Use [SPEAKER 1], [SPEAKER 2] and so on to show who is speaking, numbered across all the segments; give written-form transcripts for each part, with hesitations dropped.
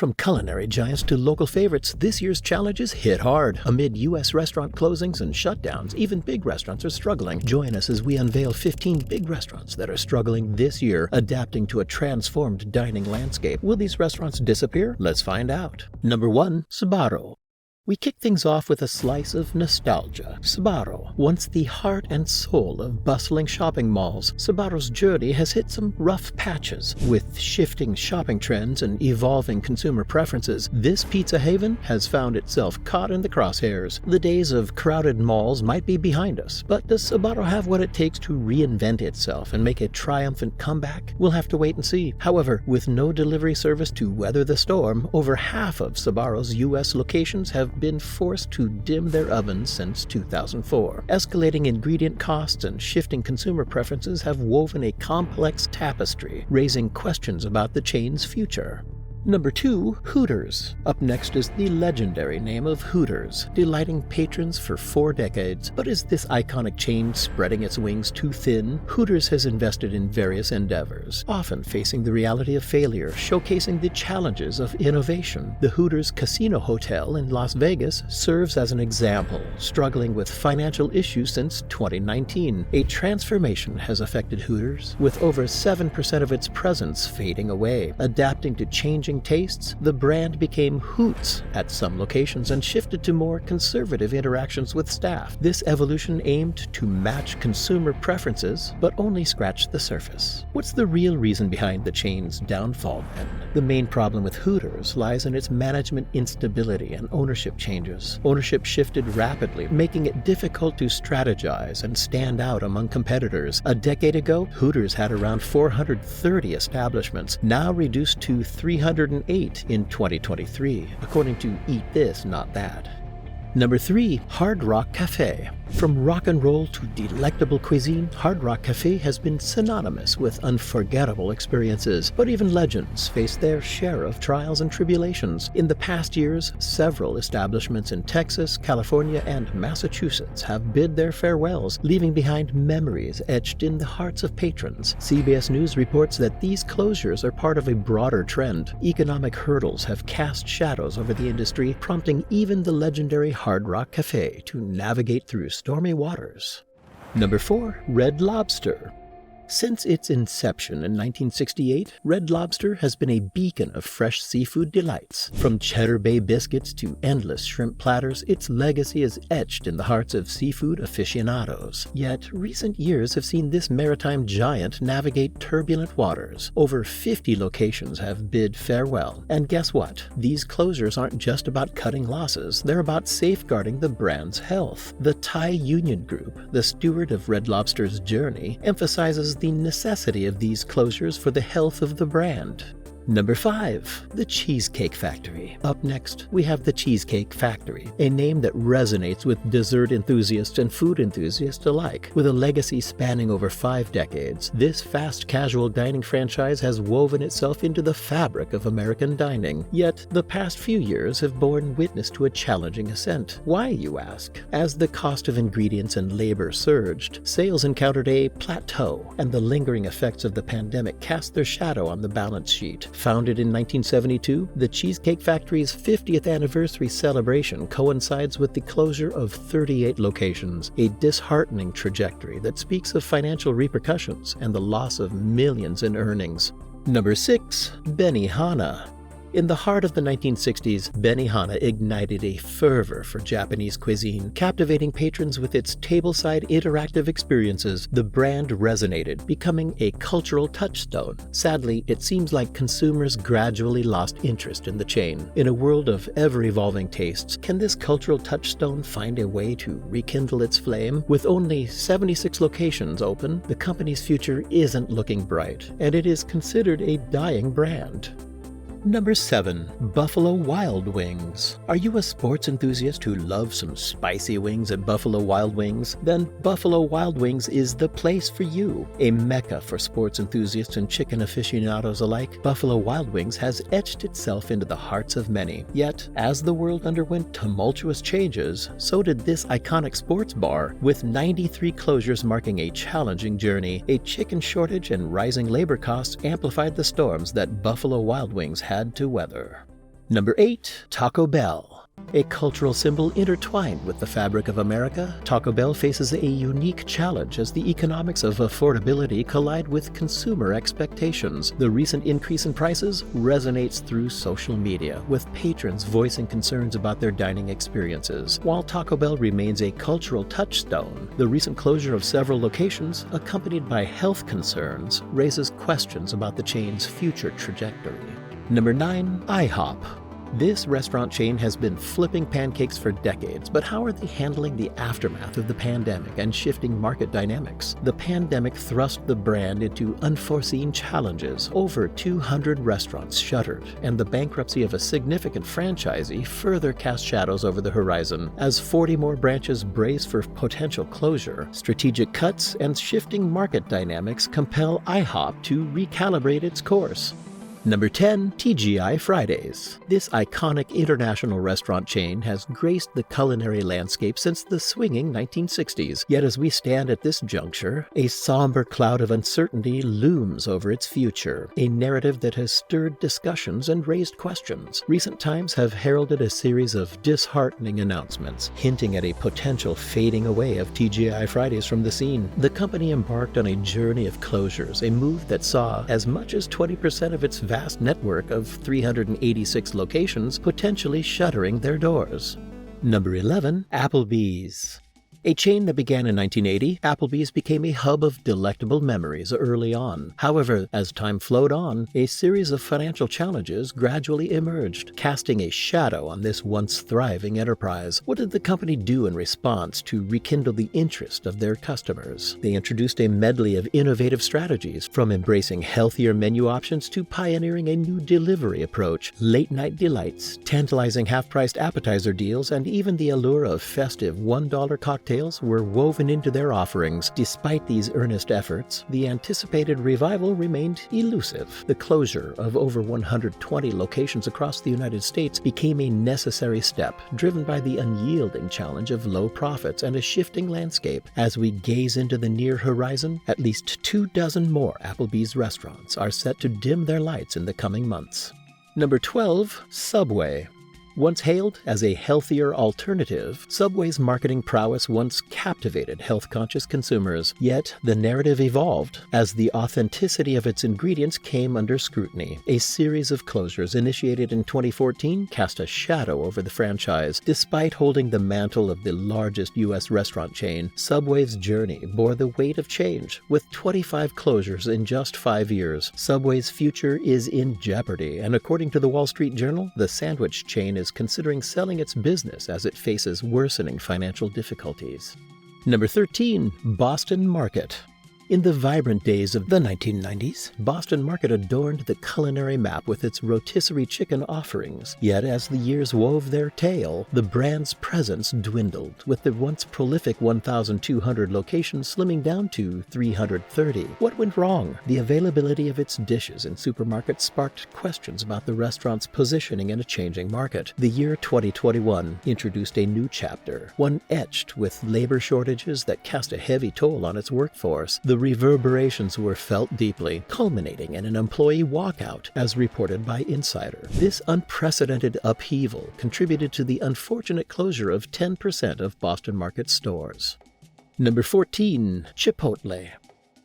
[SPEAKER 1] From culinary giants to local favorites, this year's challenges hit hard. Amid U.S. restaurant closings and shutdowns, even big restaurants are struggling. Join us as we unveil 15 big restaurants that are struggling this year, adapting to a transformed dining landscape. Will these restaurants disappear? Let's find out. Number 1. Sbarro. We kick things off with a slice of nostalgia. Sbarro, once the heart and soul of bustling shopping malls, Sbarro's journey has hit some rough patches. With shifting shopping trends and evolving consumer preferences, this pizza haven has found itself caught in the crosshairs. The days of crowded malls might be behind us, but does Sbarro have what it takes to reinvent itself and make a triumphant comeback? We'll have to wait and see. However, with no delivery service to weather the storm, over half of Sbarro's U.S. locations have been forced to dim their ovens since 2004. Escalating ingredient costs and shifting consumer preferences have woven a complex tapestry, raising questions about the chain's future. Number 2. Hooters. Up next is the legendary name of Hooters, delighting patrons for 4 decades. But is this iconic chain spreading its wings too thin? Hooters has invested in various endeavors, often facing the reality of failure, showcasing the challenges of innovation. The Hooters Casino Hotel in Las Vegas serves as an example, struggling with financial issues since 2019. A transformation has affected Hooters, with over 7% of its presence fading away. Adapting to changing tastes, the brand became Hoots at some locations and shifted to more conservative interactions with staff. This evolution aimed to match consumer preferences, but only scratched the surface. What's the real reason behind the chain's downfall then? The main problem with Hooters lies in its management instability and ownership changes. Ownership shifted rapidly, making it difficult to strategize and stand out among competitors. A decade ago, Hooters had around 430 establishments, now reduced to 308 in 2023, according to Eat This, Not That. Number 3. Hard Rock Cafe. From rock and roll to delectable cuisine, Hard Rock Cafe has been synonymous with unforgettable experiences. But even legends face their share of trials and tribulations. In the past years, several establishments in Texas, California, and Massachusetts have bid their farewells, leaving behind memories etched in the hearts of patrons. CBS News reports that these closures are part of a broader trend. Economic hurdles have cast shadows over the industry, prompting even the legendary Hard Rock Cafe to navigate through stormy waters. Number 4. Red Lobster. Since its inception in 1968, Red Lobster has been a beacon of fresh seafood delights. From Cheddar Bay biscuits to endless shrimp platters, its legacy is etched in the hearts of seafood aficionados. Yet, recent years have seen this maritime giant navigate turbulent waters. Over 50 locations have bid farewell. And guess what? These closures aren't just about cutting losses, they're about safeguarding the brand's health. The Thai Union Group, the steward of Red Lobster's journey, emphasizes the necessity of these closures for the health of the brand. Number 5. The Cheesecake Factory. Up next, we have the Cheesecake Factory, a name that resonates with dessert enthusiasts and food enthusiasts alike. With a legacy spanning over 5 decades, this fast casual dining franchise has woven itself into the fabric of American dining. Yet, the past few years have borne witness to a challenging ascent. Why, you ask? As the cost of ingredients and labor surged, sales encountered a plateau, and the lingering effects of the pandemic cast their shadow on the balance sheet. Founded in 1972, the Cheesecake Factory's 50th anniversary celebration coincides with the closure of 38 locations, a disheartening trajectory that speaks of financial repercussions and the loss of millions in earnings. Number 6. Benihana. In the heart of the 1960s, Benihana ignited a fervor for Japanese cuisine, captivating patrons with its tableside interactive experiences. The brand resonated, becoming a cultural touchstone. Sadly, it seems like consumers gradually lost interest in the chain. In a world of ever-evolving tastes, can this cultural touchstone find a way to rekindle its flame? With only 76 locations open, the company's future isn't looking bright, and it is considered a dying brand. Number 7. Buffalo Wild Wings. Are you a sports enthusiast who loves some spicy wings at Buffalo Wild Wings? Then Buffalo Wild Wings is the place for you. A mecca for sports enthusiasts and chicken aficionados alike, Buffalo Wild Wings has etched itself into the hearts of many. Yet, as the world underwent tumultuous changes, so did this iconic sports bar, with 93 closures marking a challenging journey. A chicken shortage and rising labor costs amplified the storms that Buffalo Wild Wings had to weather. Number 8. Taco Bell. A cultural symbol intertwined with the fabric of America, Taco Bell faces a unique challenge as the economics of affordability collide with consumer expectations. The recent increase in prices resonates through social media, with patrons voicing concerns about their dining experiences. While Taco Bell remains a cultural touchstone, the recent closure of several locations, accompanied by health concerns, raises questions about the chain's future trajectory. Number 9. IHOP. This restaurant chain has been flipping pancakes for decades, but how are they handling the aftermath of the pandemic and shifting market dynamics? The pandemic thrust the brand into unforeseen challenges. Over 200 restaurants shuttered, and the bankruptcy of a significant franchisee further cast shadows over the horizon. As 40 more branches brace for potential closure, strategic cuts and shifting market dynamics compel IHOP to recalibrate its course. Number 10. TGI Fridays. This iconic international restaurant chain has graced the culinary landscape since the swinging 1960s. Yet as we stand at this juncture, a somber cloud of uncertainty looms over its future, a narrative that has stirred discussions and raised questions. Recent times have heralded a series of disheartening announcements, hinting at a potential fading away of TGI Fridays from the scene. The company embarked on a journey of closures, a move that saw as much as 20% of its vast network of 386 locations potentially shuttering their doors. Number 11. Applebee's. A chain that began in 1980, Applebee's became a hub of delectable memories early on. However, as time flowed on, a series of financial challenges gradually emerged, casting a shadow on this once thriving enterprise. What did the company do in response to rekindle the interest of their customers? They introduced a medley of innovative strategies, from embracing healthier menu options to pioneering a new delivery approach. Late-night delights, tantalizing half-priced appetizer deals, and even the allure of festive $1 cocktails were woven into their offerings. Despite these earnest efforts, the anticipated revival remained elusive. The closure of over 120 locations across the United States became a necessary step, driven by the unyielding challenge of low profits and a shifting landscape. As we gaze into the near horizon, at least 24 more Applebee's restaurants are set to dim their lights in the coming months. Number 12. Subway. Once hailed as a healthier alternative, Subway's marketing prowess once captivated health-conscious consumers. Yet, the narrative evolved as the authenticity of its ingredients came under scrutiny. A series of closures initiated in 2014 cast a shadow over the franchise. Despite holding the mantle of the largest U.S. restaurant chain, Subway's journey bore the weight of change. With 25 closures in just 5 years, Subway's future is in jeopardy, and according to the Wall Street Journal, the sandwich chain is considering selling its business as it faces worsening financial difficulties. Number 13. Boston Market. In the vibrant days of the 1990s, Boston Market adorned the culinary map with its rotisserie chicken offerings. Yet as the years wove their tale, the brand's presence dwindled, with the once prolific 1,200 locations slimming down to 330. What went wrong? The availability of its dishes in supermarkets sparked questions about the restaurant's positioning in a changing market. The year 2021 introduced a new chapter, one etched with labor shortages that cast a heavy toll on its workforce. The reverberations were felt deeply, culminating in an employee walkout, as reported by Insider. This unprecedented upheaval contributed to the unfortunate closure of 10% of Boston Market stores. Number 14. Chipotle.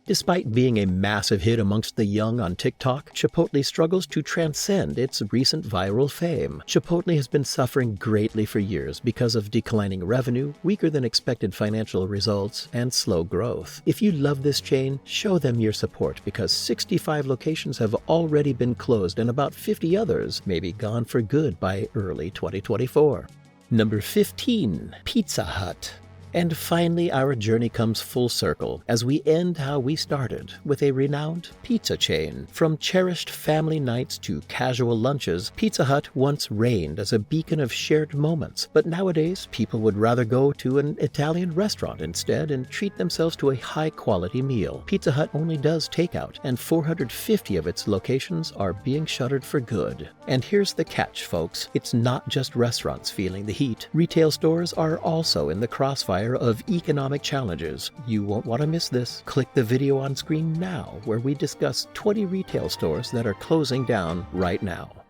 [SPEAKER 1] Despite being a massive hit amongst the young on TikTok, Chipotle struggles to transcend its recent viral fame. Chipotle has been suffering greatly for years because of declining revenue, weaker than expected financial results, and slow growth. If you love this chain, show them your support, because 65 locations have already been closed and about 50 others may be gone for good by early 2024. Number 15. Pizza Hut. And finally, our journey comes full circle as we end how we started, with a renowned pizza chain. From cherished family nights to casual lunches, Pizza Hut once reigned as a beacon of shared moments. But nowadays, people would rather go to an Italian restaurant instead and treat themselves to a high-quality meal. Pizza Hut only does takeout, and 450 of its locations are being shuttered for good. And here's the catch, folks. It's not just restaurants feeling the heat. Retail stores are also in the crossfire of economic challenges. You won't want to miss this. Click the video on screen now, where we discuss 20 retail stores that are closing down right now.